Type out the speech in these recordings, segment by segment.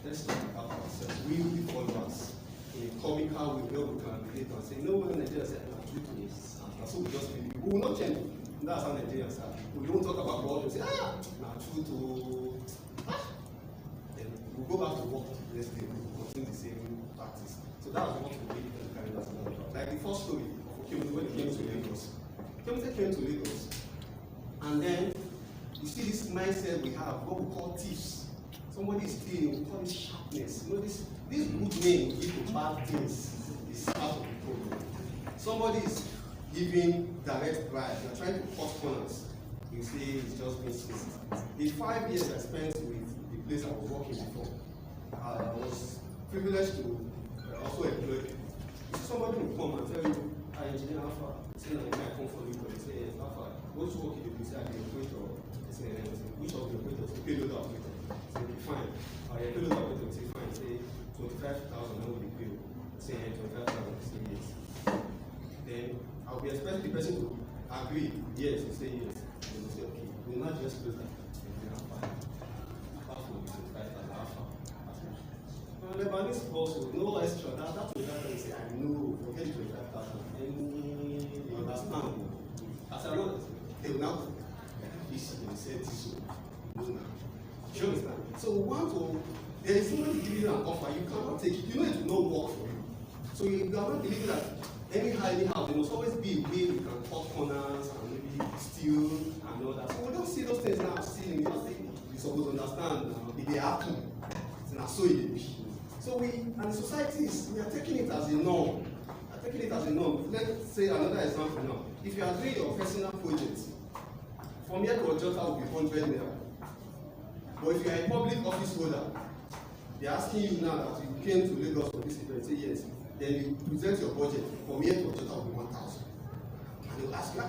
let's talk about ourselves. We will be followers. In a comical way, where we can relate and say, no one in Nigeria said, I'm true to this. And so we just believe. We will not change. That's how Nigerians are. We don't talk about God and say, now true to. Then we'll go back to work the next day. We'll continue the same practice. So that's what we really carry us about. Like the first story of Kimute when he came to Lagos. Kimute came to Lagos. And then you see this mindset we have, what we call thieves. Somebody is stealing, we call it sharpness. You know, this good name we give to bad things is part of the problem. Somebody is giving direct bribe, you're trying to cut corners. You say it's just being squeezed. The 5 years I spent with the place I was working before, I was privileged to also employ people. Somebody will come and tell you, I engineer Alpha, say that I come for you, but they say, yes, Alpha, what you work in the place? I can equate or they say, which of the equators? The payload operator. Say, okay, fine. Your payload operator will say, fine, say 25,000, now will be paid. Say 25,000, say yes. Then I'll be expecting the person to agree, yes, and say yes. They will say, okay, we'll not just close that. Apart from the 25,000 Alpha. And the Benin also, no extra. That's what they say, I know, forget 25,000. You understand? As I know, they will now this and say this. No, now. Do you understand? So we want to, there is somebody giving you an offer, you cannot take it. You know it will not work for you. So you are not believing that anyhow, there must always be a way we can cut corners and maybe steal and all that. So we don't see those things now stealing. Just say, you're supposed to understand if they happen. It's not so easy. So and societies, we are taking it as a norm. Taking it as a norm. Let's say another example now. If you are doing your personal project, from here to Ojota will be 100 naira. But if you are a public office holder, they are asking you now that you came to Lagos for this event, say yes. Then you present your budget. From here to Ojota will be 1,000. And they will ask you,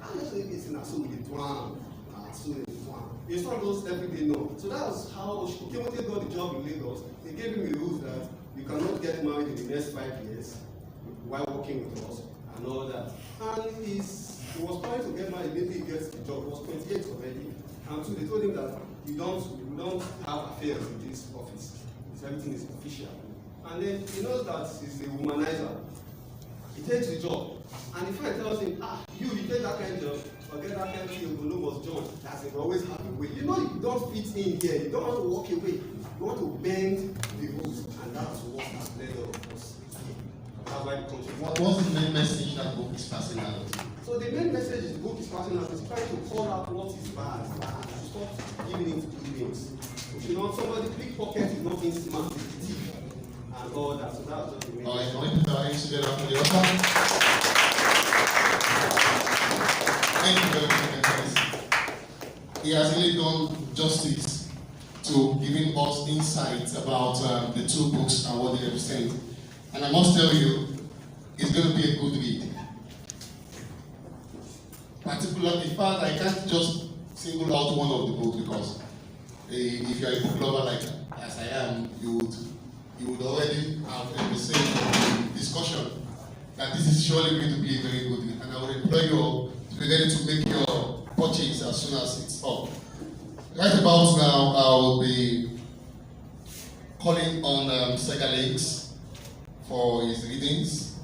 how much are you getting now? So with the plan. It's not those everyday no. So that was how Kimute got the job in Lagos. They gave him the rules that you cannot get married in the next 5 years while working with us and all that. And he was trying to get married, maybe he gets the job. He was 28 already. And so they told him that you don't have affairs in this office. Everything is official. And then he knows that he's a womanizer. He takes the job. And the friend tells him, you take that kind of job, forget that kind of thing, you was John. That's it, always have a way. You know you don't fit in here, you don't want to walk away. You want to bend the rules, and that's what has led us. That's why the country. What's the main message that book is passing out? So the main message the book is passing out is trying to call out what is bad. Stop giving it to things. You know, somebody pickpocket is not being smart with the thief and all that. So that's what the main message. All right, put our hands together for the offer. Thank you very much. He has really done justice to giving us insights about the two books and what they represent. And I must tell you, it's going to be a good read. Particularly, in fact, I can't just single out one of the books because if you are a book lover like as I am, you would already have the same discussion that this is surely going to be a very good read. And I would implore you all to be ready to make your purchase as soon as it's up. Right about now, I will be calling on Segalinks for his readings,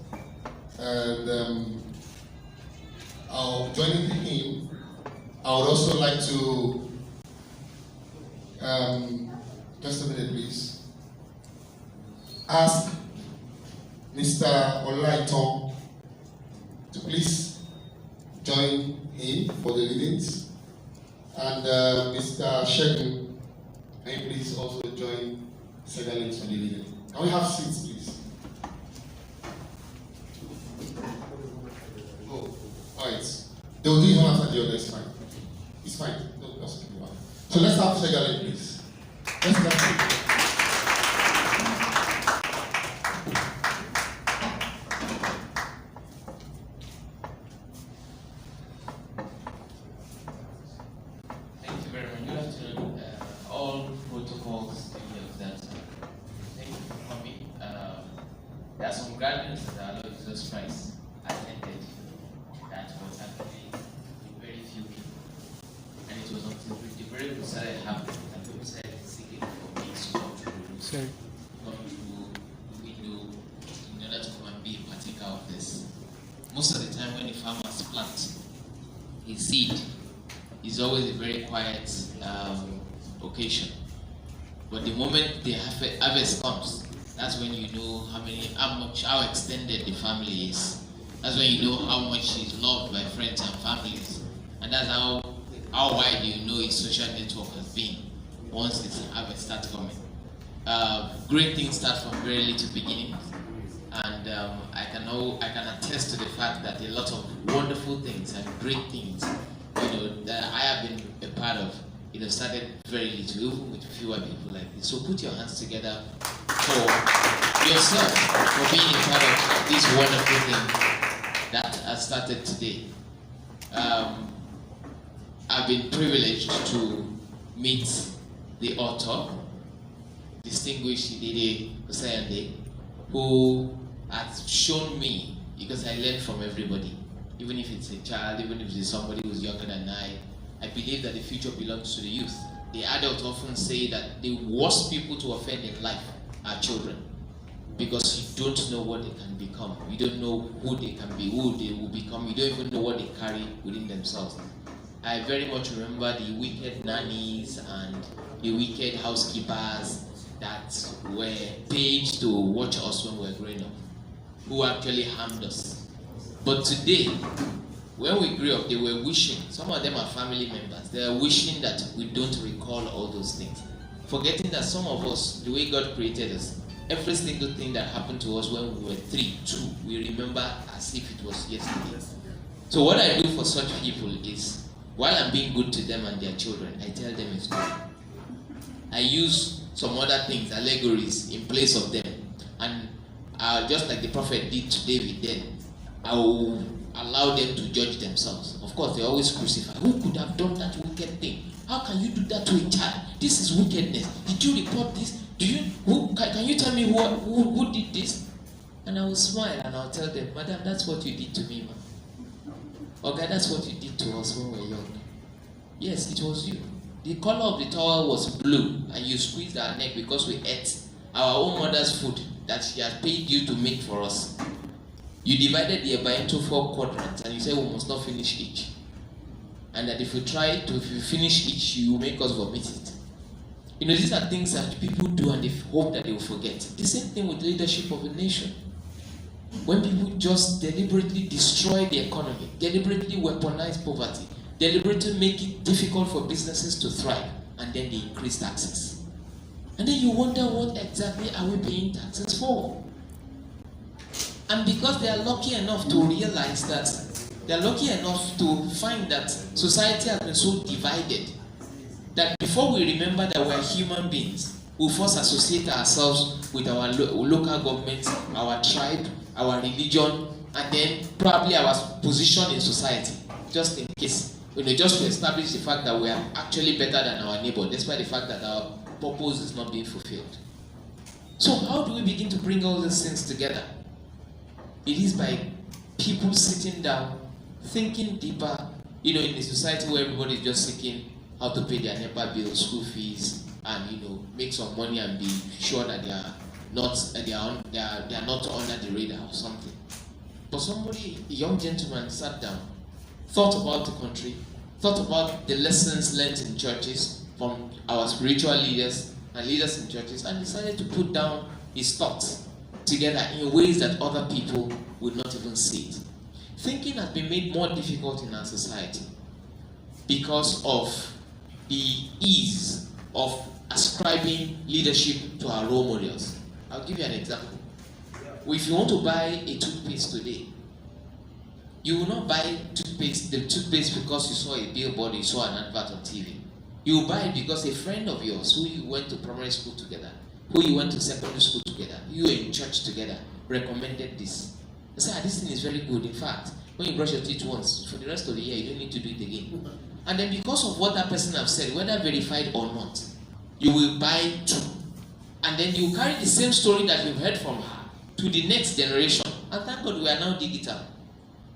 and joining him, I would also like to, just a minute please, ask Mr. Olaiton to please join him for the readings. And Mr. Shegun, can you please also join Segalinks for the reading? Can we have seats, please? Oh, all right. They'll do one after the other, it's fine. It's fine. No, that's okay. So let's have Segalinks, please. Let's have Sorry. Come through the window in order to come and be a partaker of this. Most of the time when the farmers plant his seed, it's always a very quiet occasion. But the moment the harvest comes, that's when you know how extended the family is. That's when you know how much he's loved by friends and families. And that's how wide you know his social network has been once the harvest starts coming. Great things start from very little beginnings. And I can attest to the fact that a lot of wonderful things and great things, that I have been a part of, started very little, even with fewer people like this. So put your hands together for yourself for being a part of this wonderful thing that has started today. I've been privileged to meet the author, distinguished Idede Oseyande, who has shown me, because I learn from everybody, even if it's a child, even if it's somebody who's younger than I believe that the future belongs to the youth. The adults often say that the worst people to offend in life are children, because you don't know what they can become. You don't know who they can be, who they will become. You don't even know what they carry within themselves. I very much remember the wicked nannies and the wicked housekeepers that were paid to watch us when we were growing up, who actually harmed us. But today, when we grew up, they were wishing, some of them are family members, they are wishing that we don't recall all those things. Forgetting that some of us, the way God created us, every single thing that happened to us when we were 3, 2, we remember as if it was yesterday. So what I do for such people is, while I'm being good to them and their children, I tell them it's good. I use some other things, allegories, in place of them. And just like the prophet did to David then, I will allow them to judge themselves. Of course, they always crucify. Who could have done that wicked thing? How can you do that to a child? This is wickedness. Did you report this? Can you tell me who did this? And I will smile and I'll tell them, Madam, that's what you did to me, man. Okay, that's what you did to us when we were young. Yes, it was you. The color of the towel was blue, and you squeezed our neck because we ate our own mother's food that she had paid you to make for us. You divided the eba into 4 quadrants, and you said we must not finish each. And that if you finish each, you will make us vomit it. These are things that people do and they hope that they will forget. The same thing with leadership of a nation. When people just deliberately destroy the economy, deliberately weaponize poverty, deliberately make it difficult for businesses to thrive, and then they increase taxes. And then you wonder, what exactly are we paying taxes for? And because they are lucky enough to realize that, they are lucky enough to find that society has been so divided that before we remember that we are human beings, we first associate ourselves with our local government, our tribe, our religion, and then probably our position in society, just in case. Just to establish the fact that we are actually better than our neighbor, despite the fact that our purpose is not being fulfilled. So how do we begin to bring all these things together? It is by people sitting down, thinking deeper, in a society where everybody is just seeking how to pay their NEPA bills, school fees, and make some money and be sure that they are not under the radar or something. But somebody, a young gentleman, sat down, thought about the country, thought about the lessons learned in churches from our spiritual leaders and leaders in churches, and decided to put down his thoughts together in ways that other people would not even see it. Thinking has been made more difficult in our society because of the ease of ascribing leadership to our role models. I'll give you an example. If you want to buy a toothpaste today, you will not buy the toothpaste because you saw a billboard, you saw an advert on TV. You will buy it because a friend of yours who you went to primary school together, who you went to secondary school together, you were in church together, recommended this. They say, this thing is very good. In fact, when you brush your teeth once, for the rest of the year, you don't need to do it again. And then because of what that person has said, whether verified or not, you will buy 2. And then you carry the same story that you've heard from her to the next generation. And thank God we are now digital.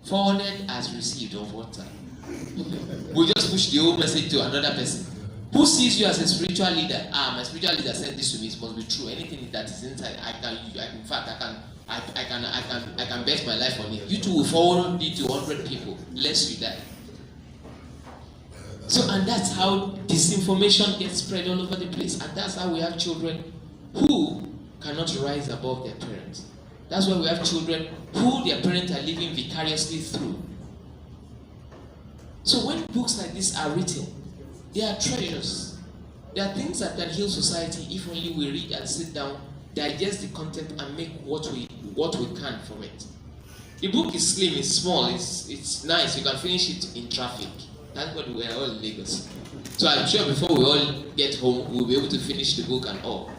Forwarded as received on WhatsApp. We just push the old message to another person. Who sees you as a spiritual leader? My spiritual leader said this to me. It must be true. Anything that is inside, I can bet my life on it. You two will forward it to 100 people, lest you die. So, and that's how disinformation gets spread all over the place. And that's how we have children who cannot rise above their parents. That's why we have children who their parents are living vicariously through. So when books like this are written, they are treasures. They are things that can heal society if only we read and sit down, digest the content, and make what we can from it. The book is slim, it's small, it's nice. You can finish it in traffic. Thank God we are all in Lagos. So I'm sure before we all get home, we'll be able to finish the book and all.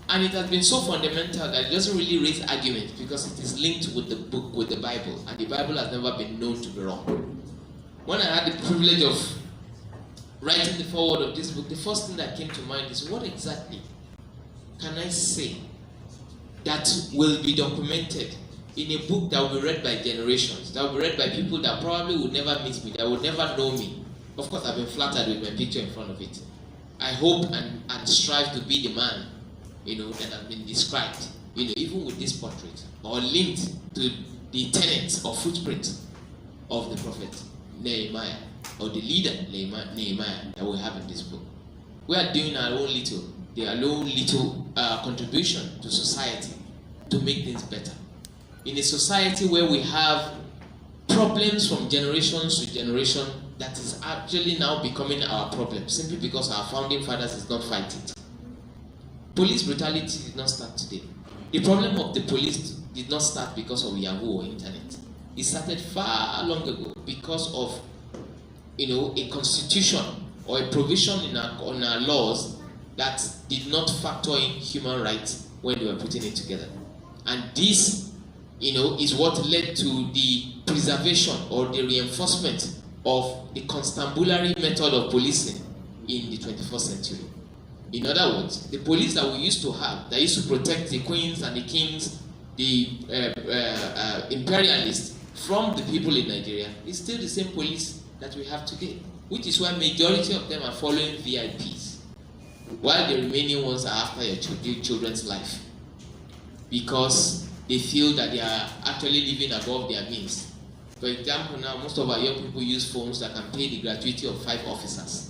And it has been so fundamental that it doesn't really raise argument because it is linked with the book, with the Bible, and the Bible has never been known to be wrong. When I had the privilege of writing the foreword of this book, the first thing that came to mind is, what exactly can I say that will be documented in a book that will be read by generations, that will be read by people that probably would never meet me, that would never know me? Of course, I've been flattered with my picture in front of it. I hope and strive to be the man, that has been described, even with this portrait, or linked to the tenets or footprint of the prophet Nehemiah, or the leader Nehemiah that we have in this book. We are doing our own little contribution to society to make things better. In a society where we have problems from generations to generation that is actually now becoming our problem simply because our founding fathers did not fight it. Police brutality did not start today. The problem of the police did not start because of Yahoo or internet. It started far long ago because of a constitution or a provision on our laws that did not factor in human rights when they were putting it together. And this is what led to the preservation or the reinforcement of the constabulary method of policing in the 21st century. In other words, the police that we used to have, that used to protect the queens and the kings, the imperialists from the people in Nigeria, is still the same police that we have today, which is why majority of them are following VIPs, while the remaining ones are after your children's life, because they feel that they are actually living above their means. For example, now most of our young people use phones that can pay the gratuity of 5 officers.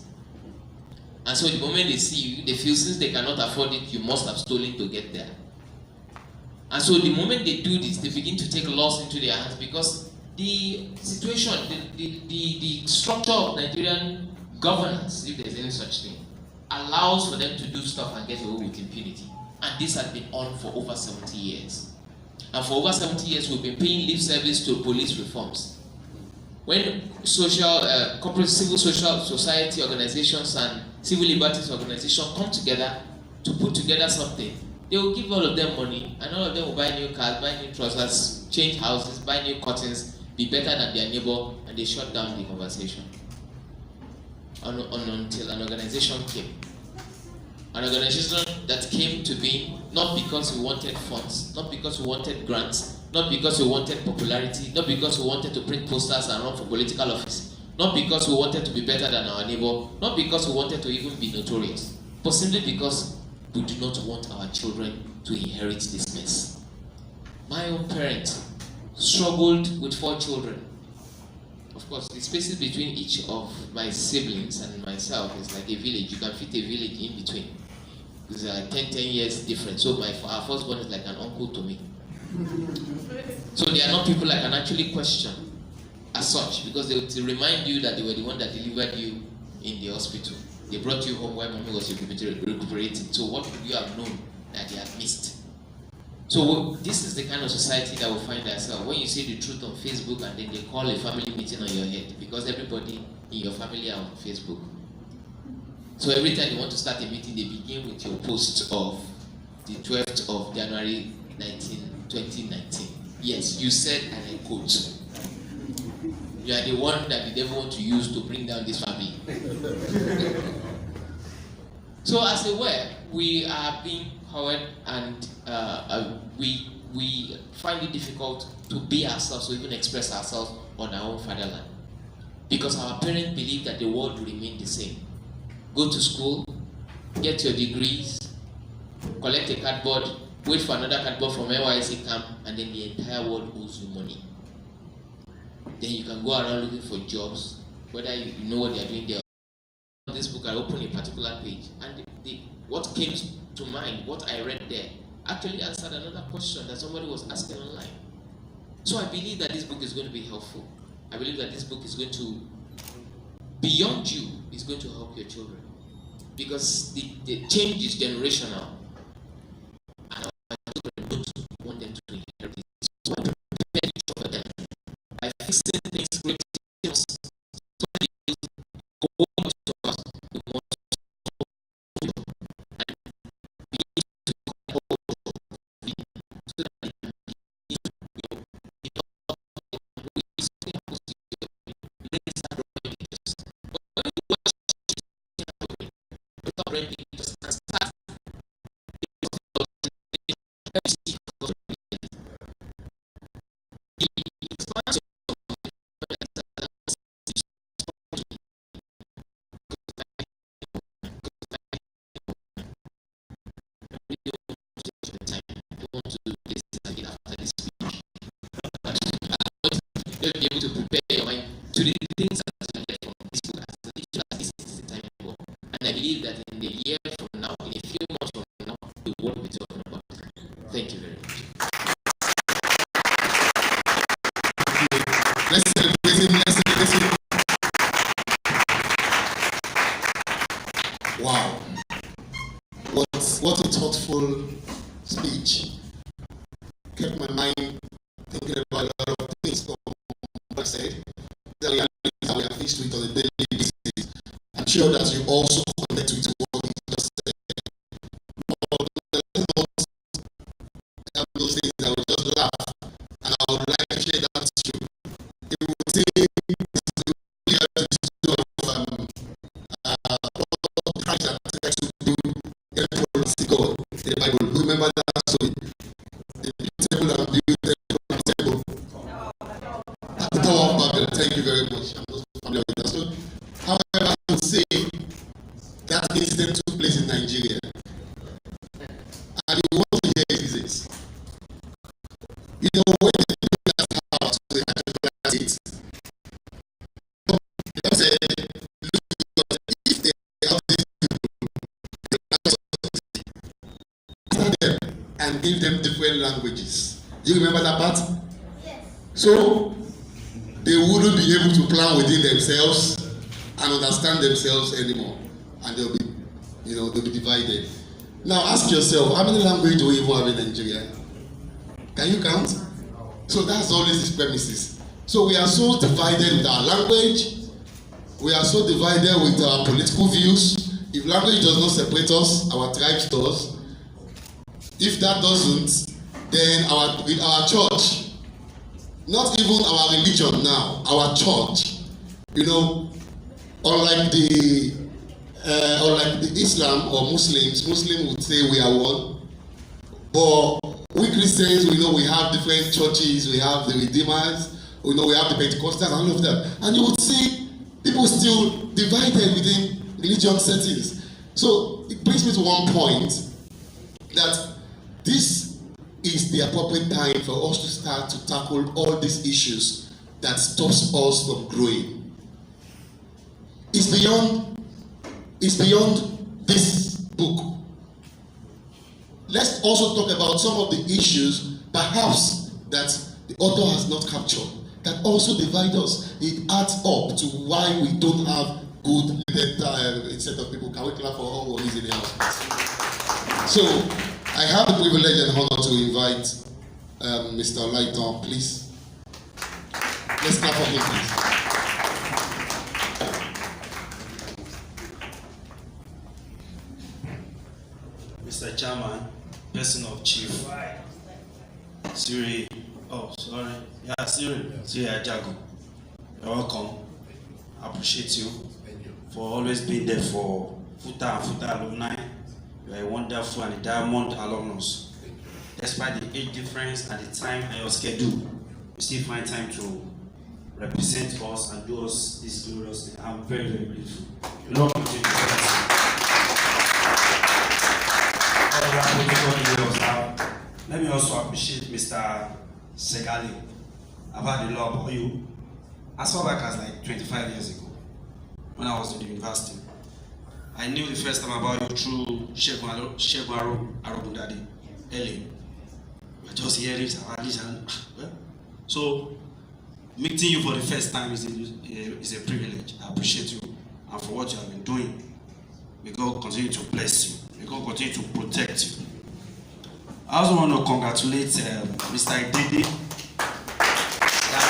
And so the moment they see you, they feel since they cannot afford it, you must have stolen to get there. And so the moment they do this, they begin to take laws into their hands because the situation, the structure of Nigerian governance, if there's any such thing, allows for them to do stuff and get away with impunity. And this has been on for over 70 years. And for over 70 years, we've been paying lip service to police reforms. When corporate civil social society organizations and civil liberties organizations come together to put together something, they will give all of them money, and all of them will buy new cars, buy new trousers, change houses, buy new curtains, be better than their neighbor, and they shut down the conversation. Until an organization came. An organization that came to be not because we wanted funds, not because we wanted grants, not because we wanted popularity, not because we wanted to print posters and run for political office, not because we wanted to be better than our neighbor, not because we wanted to even be notorious, but simply because we do not want our children to inherit this mess. My own parent struggled with 4 children. Of course, the spaces between each of my siblings and myself is like a village. You can fit a village in between. There's a 10 years difference. So our firstborn is like an uncle to me. So they are not people I can actually question as such, because they will remind you that they were the one that delivered you in the hospital. They brought you home while mommy was recuperating. So what would you have known that they had missed? So this is the kind of society that we find ourselves. When you say the truth on Facebook and then they call a family meeting on your head, because everybody in your family are on Facebook. So every time you want to start a meeting, they begin with your post of the 12th of January 2019. Yes, you said, and I quote, you are the one that the devil want to use to bring down this family. So as it were, we are being cowed, and we find it difficult to be ourselves or even express ourselves on our own fatherland, because our parents believe that the world will remain the same. go to school, get your degrees, collect a cardboard, wait for another cardboard from NYSC camp, and then the entire world owes you money. Then you can go around looking for jobs, whether you know what they are doing there. This book, I opened a particular page, and what came to mind, what I read there, actually answered another question that somebody was asking online. So I believe that this book is going to be helpful. I believe that this book is going to, beyond you, is going to help your children. Because the change is generational. And our children don't want them to inherit it. So I prepare each of them by fixing things, repetitions, be able to prepare your mind to the things that you get from this book as this is the time for. And I believe that in the year from now, in a few months from now, the world will be talking about it. Thank you very much. Let's celebrate him. Let's celebrate him. Wow. What a thoughtful speech. Kept my mind thinking about a lot of things. I said, the reality that we are faced with on a daily basis. I'm sure that you also connect with what he just said. Those things I would just laugh, and I would like to share that with you. It would say, Christ that tries to do everyone see God in the Bible. Remember that story. The beautiful and beautiful. The Tower of Babel. Thank you very much. I'm not familiar with that. So, however, I would say that incident took place in Nigeria. And you want to hear it. You know, when they do that house, they actually it. They say, look, if they have these people, them and give them different languages. You remember that part? Yes. So they wouldn't be able to plan within themselves and understand themselves anymore, and they'll be, they'll be divided. Now ask yourself, how many languages do we even have in Nigeria? Can you count? So that's always his premises. So we are so divided with our language. We are so divided with our political views. If language does not separate us, our tribes does. If that doesn't, then with our church, not even our religion now, our church, unlike the Islam or Muslims would say we are one. But we Christians, we know we have different churches, we have the Redeemers, we know we have the Pentecostals and all of that. And you would see people still divided within religion settings. So it brings me to one point that this is the appropriate time for us to start to tackle all these issues that stops us from growing. It's beyond this book. Let's also talk about some of the issues, perhaps, that the author has not captured, that also divide us. It adds up to why we don't have good set of people. Can we clap for all who is in the house? So, I have the privilege and honor to invite Mr. Lighton, please. Let's clap for him, please. Mr. Chairman, person of Chief Siri, Siri Ajago, you're welcome. I appreciate you for always being there for Futa and Futa alumni. You are a wonderful and a diamond alumnus. Despite the age difference and the time and your schedule, you still find time to represent us and do us this glorious thing. I'm very, very grateful. You know, Let me also appreciate Mr. Segali. I've had a lot of you. As far back as like 25 years ago, when I was in the university. I knew the first time about you through Shegun Arobundade, LA. I just hear this, so meeting you for the first time is a privilege. I appreciate you and for what you have been doing. May God continue to bless you. May God continue to protect you. I also want to congratulate Mr. Idede.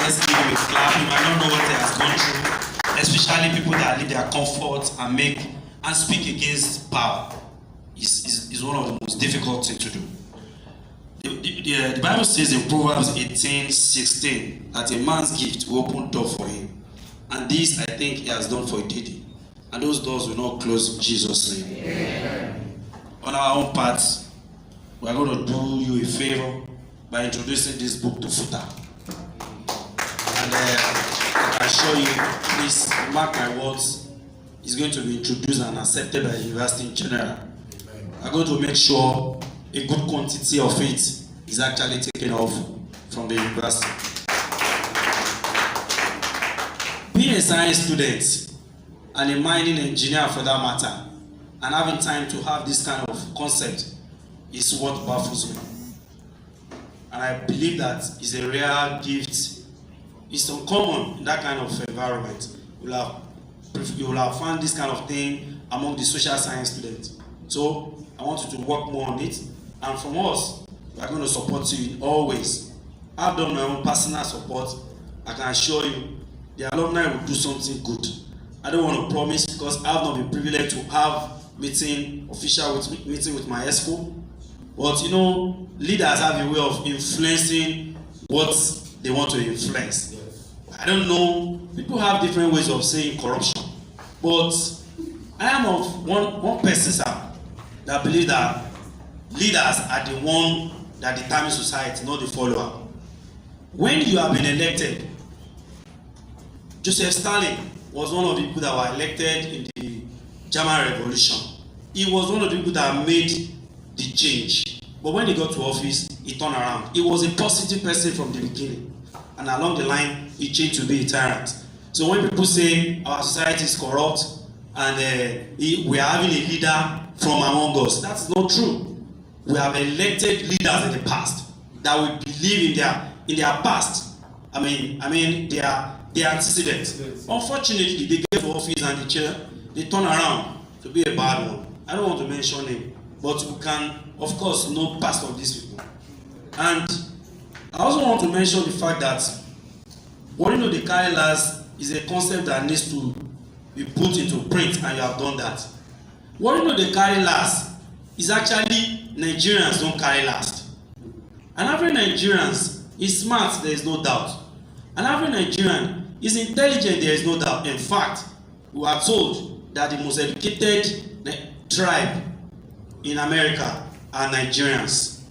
Let's give him a clap. You might not know what he has gone through, especially people that leave their comfort and speak against power. Is one of the most difficult things to do. The Bible says in Proverbs 18:16 that a man's gift will open door for him. And this, I think, he has done for Idede. And those doors will not close in Jesus' name. Amen. On our own part, we are going to do you a favor by introducing this book to Futa. And I assure you, please mark my words, it's going to be introduced and accepted by the university in general. I'm going to make sure a good quantity of it is actually taken off from the university. Being a science student and a mining engineer for that matter, and having time to have this kind of concept is what baffles me. And I believe that is a rare gift. It's uncommon in that kind of environment. You will have found this kind of thing among the social science students. So I want you to work more on it. And from us, we are going to support you in all ways. I've done my own personal support. I can assure you, the alumni will do something good. I don't want to promise because I have not been privileged to have meeting with my ESCO. But you know, leaders have a way of influencing what they want to influence. I don't know, people have different ways of saying corruption. But I am of one person, sir, that believe that leaders are the one that determine society, not the follower. When you have been elected, Joseph Stalin was one of the people that were elected in the German Revolution. He was one of the people that made the change. But when he got to office, he turned around. He was a positive person from the beginning. And along the line, he changed to be a tyrant. So when people say our society is corrupt and we are having a leader from among us, that's not true. We have elected leaders in the past that we believe in their past. I mean their antecedents. Yes. Unfortunately, they get to office and they turn around to be a bad one. I don't want to mention him, but we can, of course, know past of these people. And I also want to mention the fact that what the carry last is a concept that needs to be put into print, and you have done that. What the carry last is actually Nigerians don't carry last. An average Nigerian is smart, there is no doubt. An average Nigerian is intelligent, there is no doubt. In fact, we are told that the most educated tribe in America are Nigerians.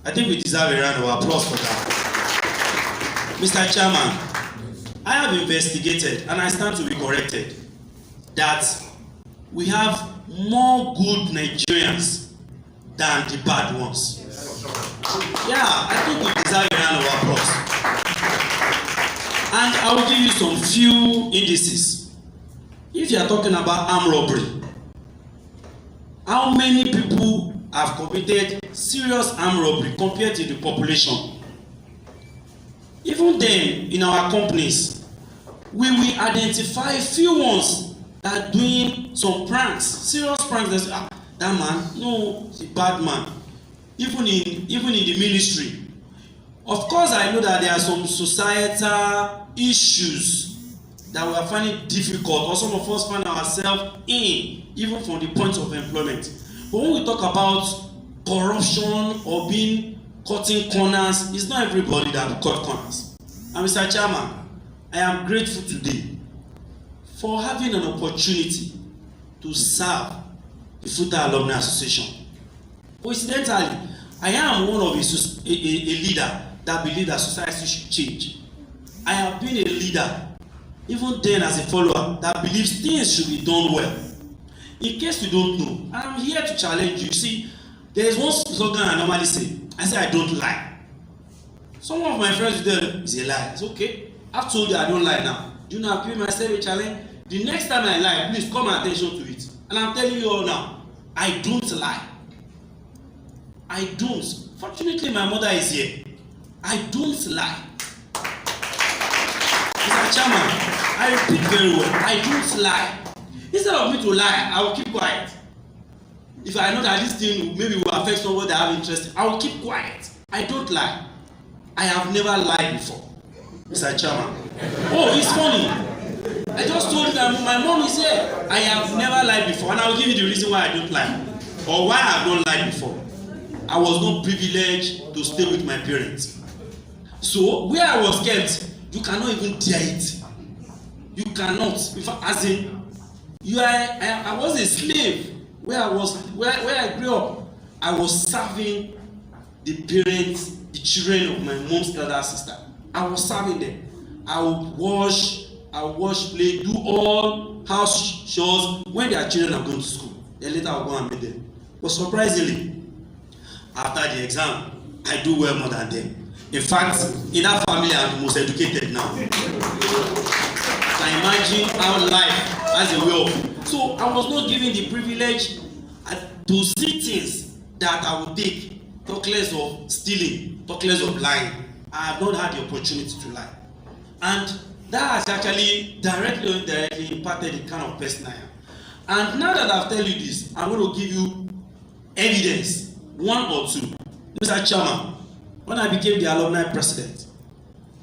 I think we deserve a round of applause for that. Mr. Chairman, I have investigated, and I stand to be corrected, that we have more good Nigerians than the bad ones. Yeah, I think we deserve a round of applause. And I will give you some few indices. If you are talking about armed robbery, how many people have committed serious armed robbery compared to the population? Even then, in our companies, we will identify few ones that are doing some pranks, serious pranks. They say, that man, no, he's a bad man. Even in the ministry. Of course, I know that there are some societal issues that we are finding difficult, or some of us find ourselves in, even from the point of employment. But when we talk about corruption or cutting corners, it's not everybody that will cut corners. And Mr. Chairman, I am grateful today for having an opportunity to serve the Futa Alumni Association. Coincidentally, I am one of a leader that believes that society should change. I have been a leader, even then as a follower, that believes things should be done well. In case you don't know, I'm here to challenge you. See, There is one slogan I normally say. I say I don't lie. Some of my friends will tell me it's a lie. It's okay. I've told you I don't lie now. Do you know I've given myself a challenge? The next time I lie, please call my attention to it. And I'm telling you all now, I don't lie. I don't. Fortunately, my mother is here. I don't lie. Mr. Chairman, I repeat very well. I don't lie. Instead of me to lie, I will keep quiet. If I know that this thing maybe will affect someone that I have interest in, I will keep quiet. I don't lie. I have never lied before, Mr. Chairman. Oh, it's funny. I just told you that my mom is here. I have never lied before, and I will give you the reason why I don't lie, or why I have not lied before. I was not privileged to stay with my parents. So where I was kept, you cannot even dare it. You cannot. As in, I was a slave. Where I grew up, I was serving the parents, the children of my mom's elder sister. I was serving them. I would wash, play, do all house chores when their children are going to school. Then later I'll go and meet them. But surprisingly, after the exam, I do well more than them. In fact, in that family, I'm the most educated now. I imagine how life has a way of. So I was not given the privilege to see things that I would take, talk less of stealing, talk less of lying. I have not had the opportunity to lie. And that has actually directly or indirectly impacted the kind of person I am. And now that I've told you this, I'm going to give you evidence, one or two. Mr. Chairman, when I became the alumni president,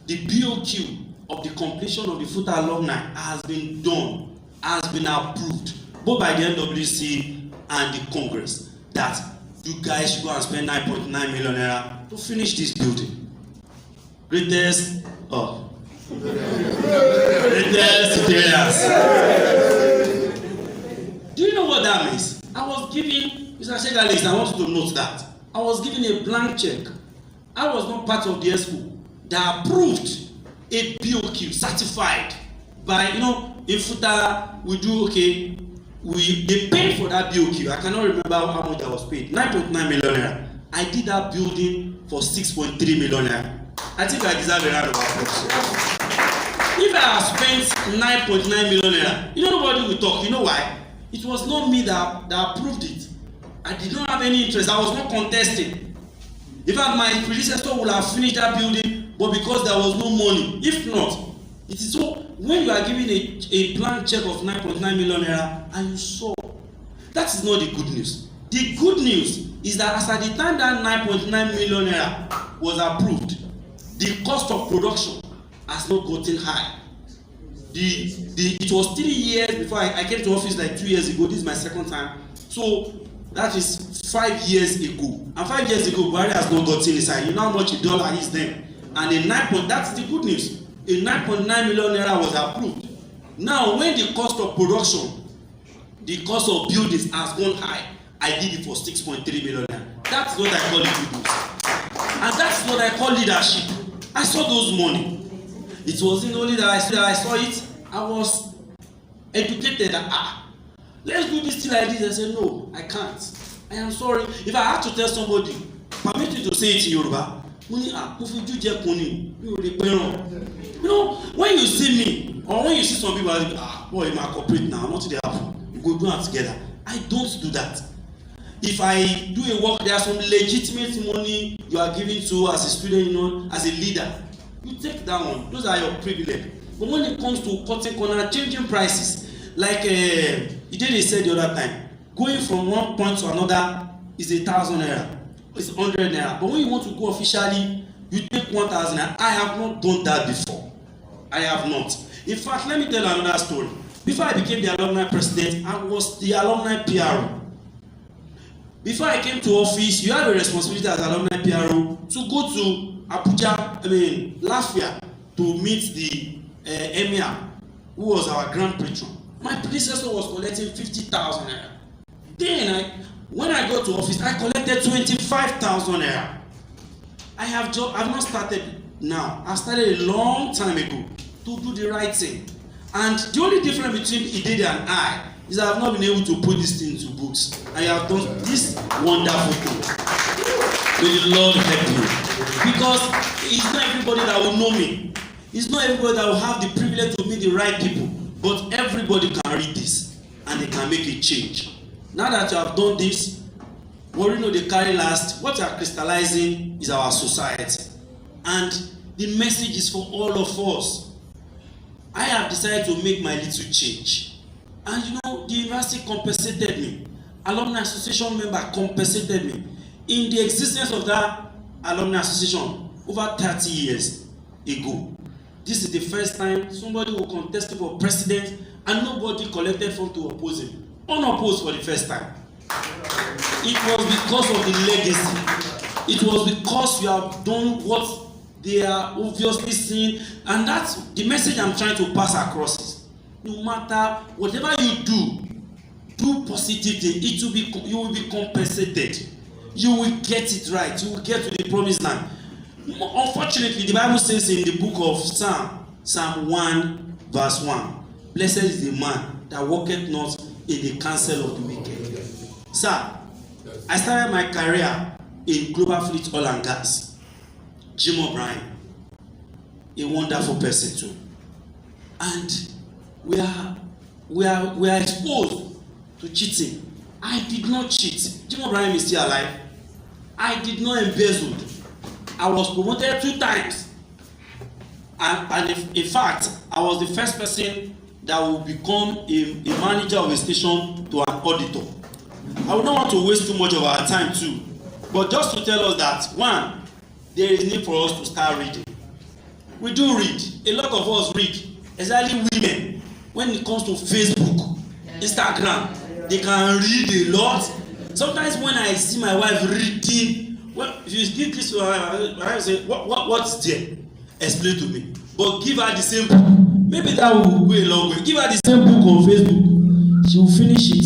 the BOQ of the completion of the FUTA alumni has been done, has been approved, both by the NWC and the Congress, that you guys should go and spend 9.9 million naira to finish this building. Greatest areas. Do you know what that means? I was giving, Mr. Shegalis, I want you to note that. I was given a blank check. I was not part of the ESCO that approved a BOQ certified by, in FUTA, we do, okay, they paid for that BOQ. I cannot remember how much I was paid. 9.9 million naira. I did that building for 6.3 million naira. I think I deserve a round of applause. If I have spent 9.9 million naira, nobody will talk. You know why? It was not me that approved it. I did not have any interest. I was not contesting. In fact, my predecessor would have finished that building, but because there was no money. If not, it is so. When you are given a blank check of 9.9 million naira and you saw, that is not the good news. The good news is that as at the time that 9.9 million naira was approved, the cost of production has not gotten high. It was 3 years before I came to office, like 2 years ago. This is my second time. So that is 5 years ago. And 5 years ago, Buhari has not gotten inside. You know how much $1 is then. And that's the good news. A 9.9 million naira was approved. Now, when the cost of production, the cost of buildings has gone high, I did it for 6.3 million naira. That's what I call it good news. And that's what I call leadership. I saw those money. It wasn't only that I saw it, I was educated that, let's do this thing like this. I said, no, I can't. I am sorry. If I had to tell somebody, permit me to say it in Yoruba, when you see me, or when you see some people, boy, my corporate now, what do they happen? We go do it together. I don't do that. If I do a work, there are some legitimate money you are giving to as a student, as a leader. You take that one. Those are your privilege. But when it comes to cutting corner, changing prices, like Idede said the other time, going from one point to another is 1,000 naira. It's 100 naira. But when you want to go officially, you take 1,000 naira. I have not done that before. I have not. In fact, let me tell another story. Before I became the alumni president, I was the alumni PRO. Before I came to office, you have a responsibility as alumni PRO to go to Abuja, Lafia, to meet the Emir, who was our grand patron. My predecessor was collecting 50,000 naira. Then, when I got to office, I collected 25,000 naira. I've not started now. I started a long time ago to do the right thing. And the only difference between Idede and I is I have not been able to put this thing into books. And you have done this wonderful thing. May the Lord help you. Because it's not everybody that will know me. It's not everybody that will have the privilege to meet the right people. But everybody can read this and they can make a change. Now that you have done this, what we know they carry last, what you are crystallizing is our society. And the message is for all of us. I have decided to make my little change. And you know, the university compensated me. Alumni association member compensated me. In the existence of that alumni association over 30 years ago, this is the first time somebody will contest for president and nobody collected funds to oppose him. Unopposed for the first time. It was because of the legacy. It was because you have done what they are obviously seeing, and that's the message I'm trying to pass across. Is no matter whatever you do positive thing. You will be compensated. You will get it right. You will get to the promised land. Unfortunately, the Bible says in the book of Psalm 1 verse 1, blessed is the man that walketh not in the counsel of the wicked. Sir, I started my career in Global Fleet Oil and Gas. Jim O'Brien, a wonderful person too. And we are exposed to cheating. I did not cheat. Jim O'Brien is still alive. I did not embezzle. I was promoted 2 times. And in fact, I was the first person that will become a manager of a station to an auditor. I would not want to waste too much of our time too. But just to tell us that, one, there is need for us to start reading. We do read. A lot of us read. Especially women. When it comes to Facebook, Instagram, they can read a lot. Sometimes when I see my wife reading, well, if you give this to my wife, say, what's there? Explain to me. But give her the same book. Maybe that will go a long way. Give her the same book on Facebook. She will finish it.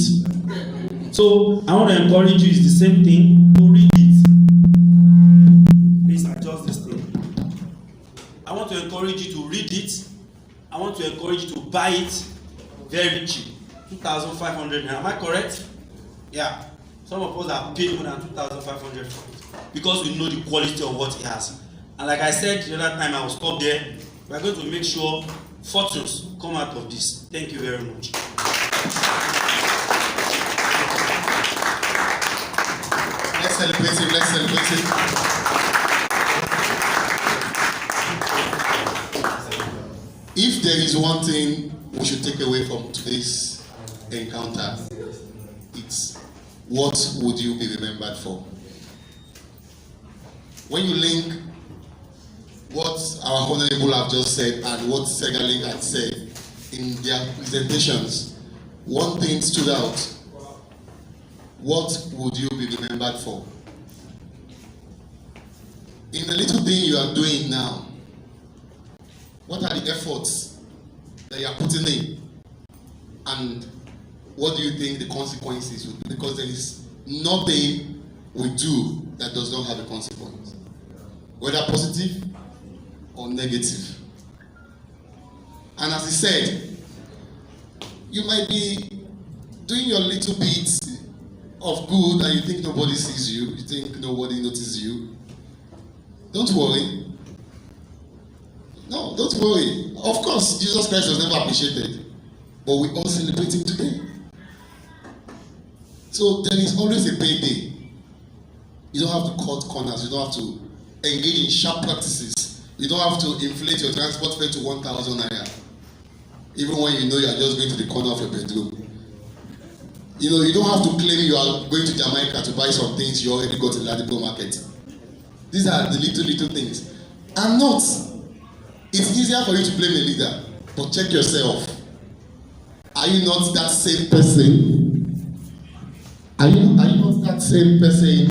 So I want to encourage you, it's the same thing, to read it. Please adjust this thing. I want to encourage you to read it. I want to encourage you to buy it very cheap. 2,500. Am I correct? Yeah. Some of us are paying more than 2,500 for it because we know the quality of what it has. And like I said the other time, I will stop there. We are going to make sure fortunes come out of this. Thank you very much. Let's celebrate him. Let's celebrate him. If there is one thing we should take away from today's encounter, it's what would you be remembered for? When you link what our honorable have just said and what Segaling had said in their presentations, one thing stood out. What would you be remembered for? In the little thing you are doing now, what are the efforts that you are putting in? And what do you think the consequences would be? Because there is nothing we do that does not have a consequence, whether positive or negative. And as he said, you might be doing your little bit of good and you think nobody sees you, you think nobody notices you. Don't worry. No, don't worry. Of course, Jesus Christ was never appreciated, but we all celebrate him today. So there is always a payday. You don't have to cut corners. You don't have to engage in sharp practices. You don't have to inflate your transport fare to 1,000 naira, even when you know you are just going to the corner of your bedroom. You know, you don't have to claim you are going to Jamaica to buy some things you already got in Ladipo market. These are the little things. And not, it's easier for you to blame a leader, but check yourself. Are you not that same person? Are you not that same person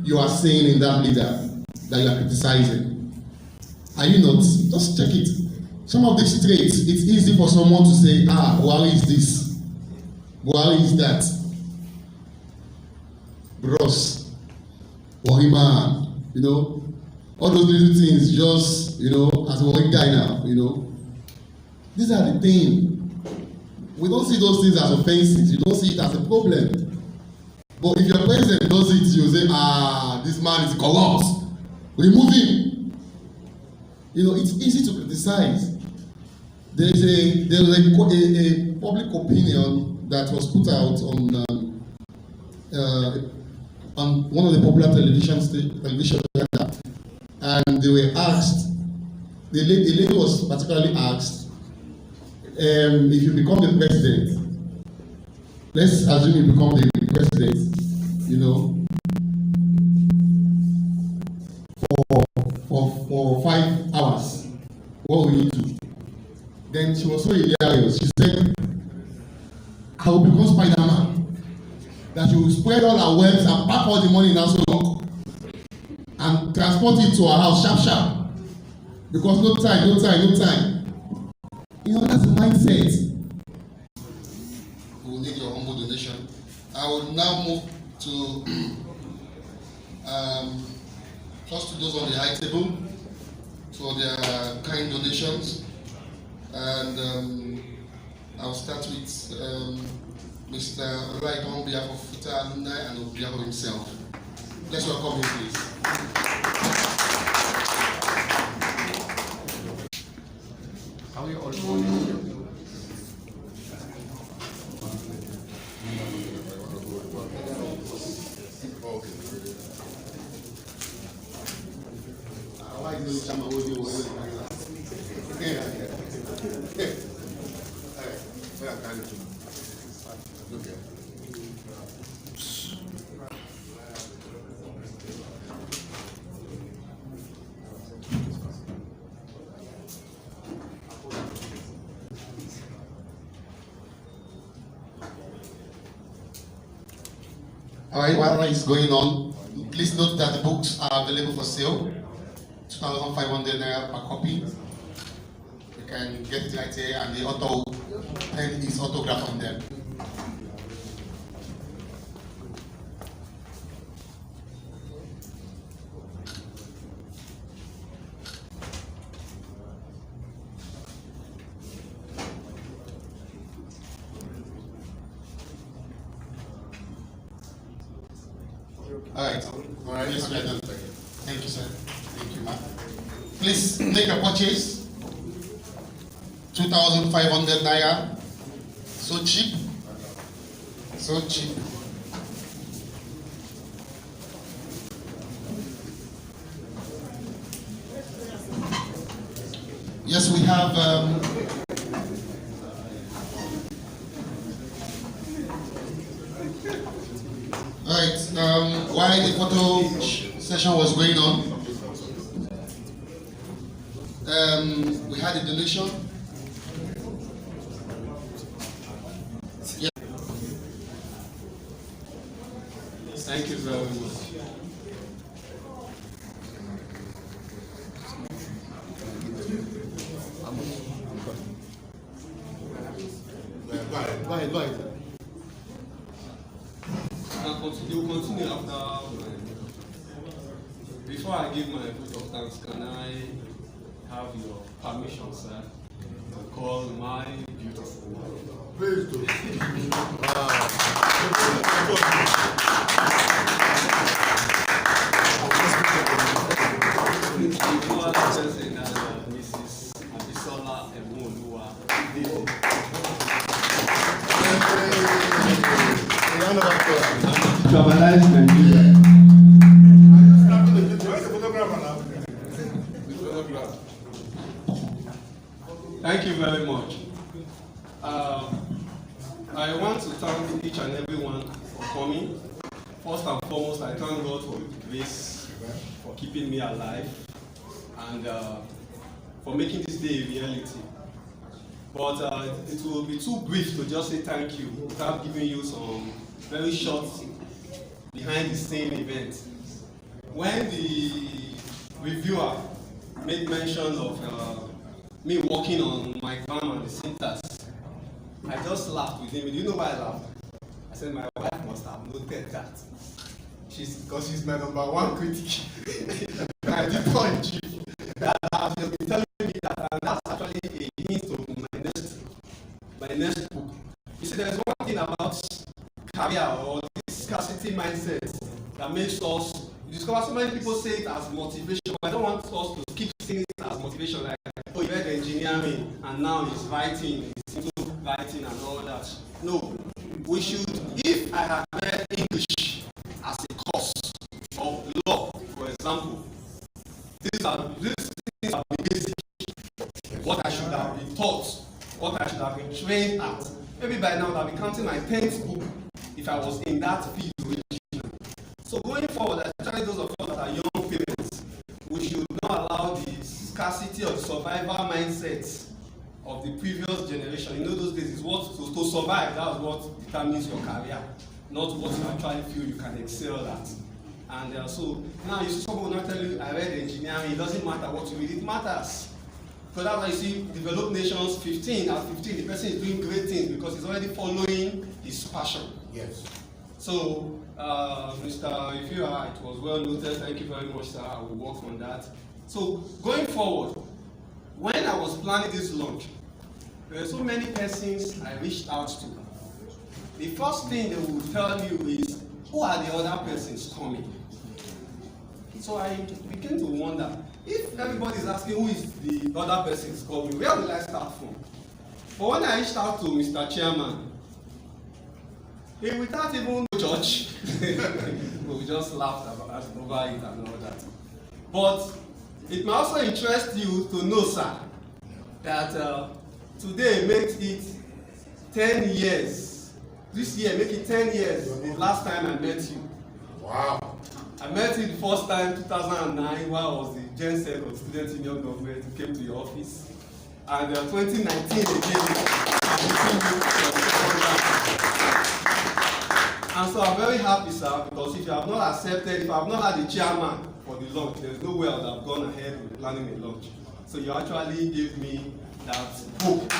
you are saying in that leader that you are criticizing? Are you not? Just check it. Some of these traits, it's easy for someone to say, Buhari is this, Buhari is that, bros, Buhari man, you know, all those little things, just, you know, as a Buhari guy now, you know. These are the things we don't see those things as offenses. You don't see it as a problem. But if your president does it, you say, this man is corrupt. Remove him. You know, it's easy to criticize. There's a public opinion that was put out on one of the popular television and they were asked, the lady was particularly asked, if you become the president, let's assume you become the president, you know, for 5 hours, what will you do? Then she was so hilarious. She said, I will become Spider-Man. That she will spread all her wealth and pack all the money in her soul and transport it to her house sharp. Because no time. You know, that's the mindset. We will need your humble donation. I will now move to first to those on the high table for their kind donations. And I'll start with Mr. Wright on behalf of FUTA alumni and on behalf of himself. Let's welcome him, please. Are we all All right, while it's going on, please note that the books are available for sale, 2,500 naira per copy. You can get it right here, and the author will pen his autograph on them. All right, yes, we are done. Thank you, sir. Thank you, ma'am. Please make a purchase. 2,500 naira. So cheap. So cheap. Yes, we have. While the photo session was going on, we had a donation. Yeah. Thank you very much. Go ahead. You will continue after. Before I give my vote of thanks, can I have your permission, sir, to call my beautiful wife? Please do. Before the president, Mrs. Abisola Emoluwa. Globalized Nigeria. Thank you very much. I want to thank each and every one for coming. First and foremost, I thank God for the grace, for keeping me alive, and for making this day a reality. But it will be too brief to just say thank you without giving you some very short behind the scene event. When the reviewer made mention of me working on my grammar and the syntax, I just laughed with him. Do you know why I laughed? I said, my wife must have noted that. Because she's my number one critic. I did point you. That has been telling me that, and that's actually a hint of my next book. discover so many people say it as motivation. I don't want us to keep saying it as motivation, like, oh, you read engineering and now he's writing, he's into writing and all that. No, we should, if I had read English as a course of law, for example, these things are basic, what I should have been taught, what I should have been trained at. Maybe by now I'll be counting my 10th book if I was in that field originally. So going forward, especially those of us that are young parents, we should not allow the scarcity or the survival mindset of the previous generation. You know, those days is what to survive. That was what determines your career, not what you actually feel you can excel at. And so now you see someone will not tell you, I read engineering. It doesn't matter what you read, it matters. Because that's why you see developed nations 15 at 15, the person is doing great things because he's already following his passion. Yes. So, Mr. Ifira, it was well noted. Thank you very much, sir. I will work on that. So, going forward, when I was planning this launch, there were so many persons I reached out to. The first thing they will tell you is, who are the other persons coming? So I began to wonder, if everybody is asking who is the other persons coming, where will I start from? But when I reached out to Mr. Chairman, he without even church, we just laughed over it and all that. But it may also interest you to know, sir, that today makes it 10 years. This year make it 10 years, the last time I met you. Wow. I met you the first time 2009 while I was the Gen Sec of Student Union Government who came to your office. And 2019 again, and so I'm very happy, sir, because if you have not accepted, if I have not had the chairman for the launch, there's no way I would have gone ahead with planning a launch. So you actually gave me that hope.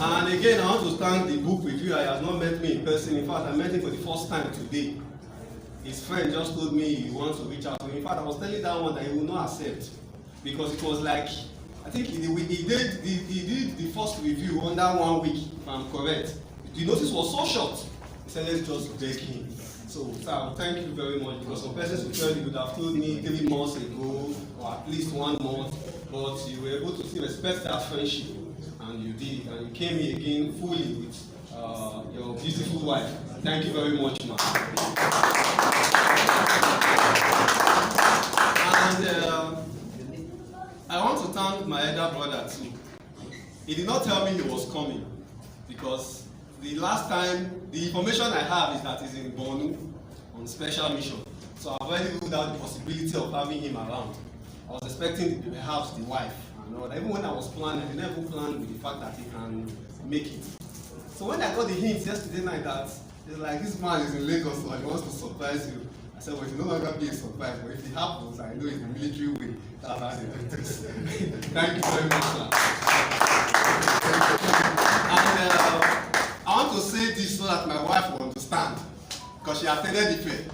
And again, I want to thank the book reviewer. He has not met me in person. In fact, I met him for the first time today. His friend just told me he wants to reach out to me. In fact, I was telling that one that he will not accept because it was like, I think he did the first review under 1 week, if I'm correct. The notice was so short. He said, let's just beg him. So, sir, thank you very much, because some persons will tell you would have told me 3 months ago, or at least 1 month, but you were able to still respect that friendship, and you did it, and you came here again fully with your beautiful wife. Thank you very much, ma'am. And I want to thank my elder brother too. He did not tell me he was coming, because the last time, the information I have is that he's in Benin on special mission. So I've already ruled out the possibility of having him around. I was expecting perhaps the wife and all that. Even when I was planning, I never planned with the fact that he can make it. So when I got the hint yesterday night that it's like, this man is in Lagos, so he wants to surprise you. I said, well, it will no longer be a surprise, but if it happens, I know it's the military way. That's how they do this. Thank you very much, sir. And I want to say this so that my wife will understand, because she attended the fair.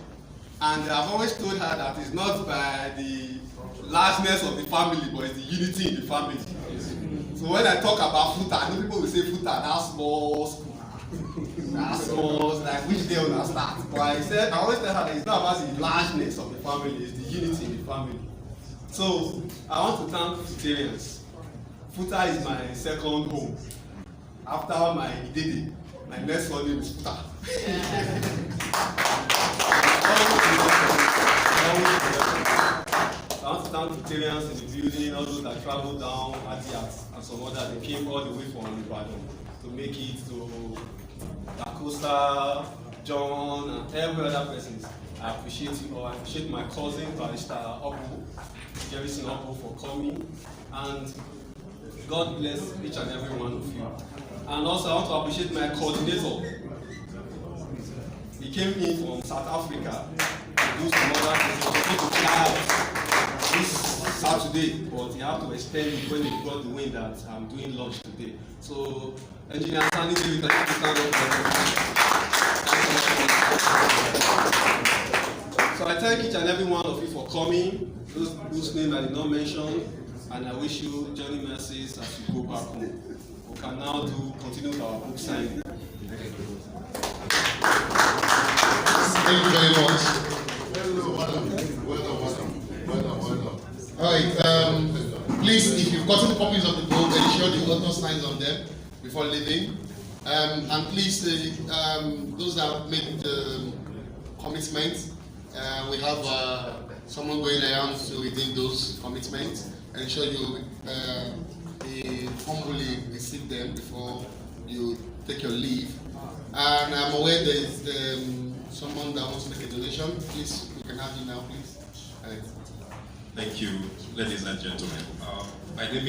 And I've always told her that it's not by the largeness of the family, but it's the unity in the family. So when I talk about Futa, I know people will say Futa, that's small school. That's small, like which day will I start? But I always tell her that it's not about the largeness of the family, it's the unity in the family. So I want to thank Nigerians. Futa is my second home. After my Idede, my next one name is Futa. I want to thank Nigerians in the building, all those that traveled down, Adias, and some others. They came all the way from Ibadan to make it to Acosta, John, and every other person. I appreciate you all. I appreciate my cousin, Barrister Obu, Jerison Obu, for coming. And God bless each and every one of you. And also, I want to appreciate my coordinator. He came in from South Africa to do some other things. He was supposed to fly out this Saturday, but he had to extend it when he got the wind that I'm doing lunch today. So, Engineer Sandy, you can stand up. So I thank each and every one of you for coming. Those whose name I did not mention, and I wish you journey mercies as you go back home. We can now continue with our book signing. Thank you very much. All right. Please, if you've gotten copies of the book, ensure the author signs on them before leaving. And please, those that have made the commitments, we have someone going around to redeem those commitments. Ensure you humbly receive them before you take your leave. And I'm aware there is someone that wants to make a donation. Please, we can have you now, please. All right. Thank you, ladies and gentlemen. My name is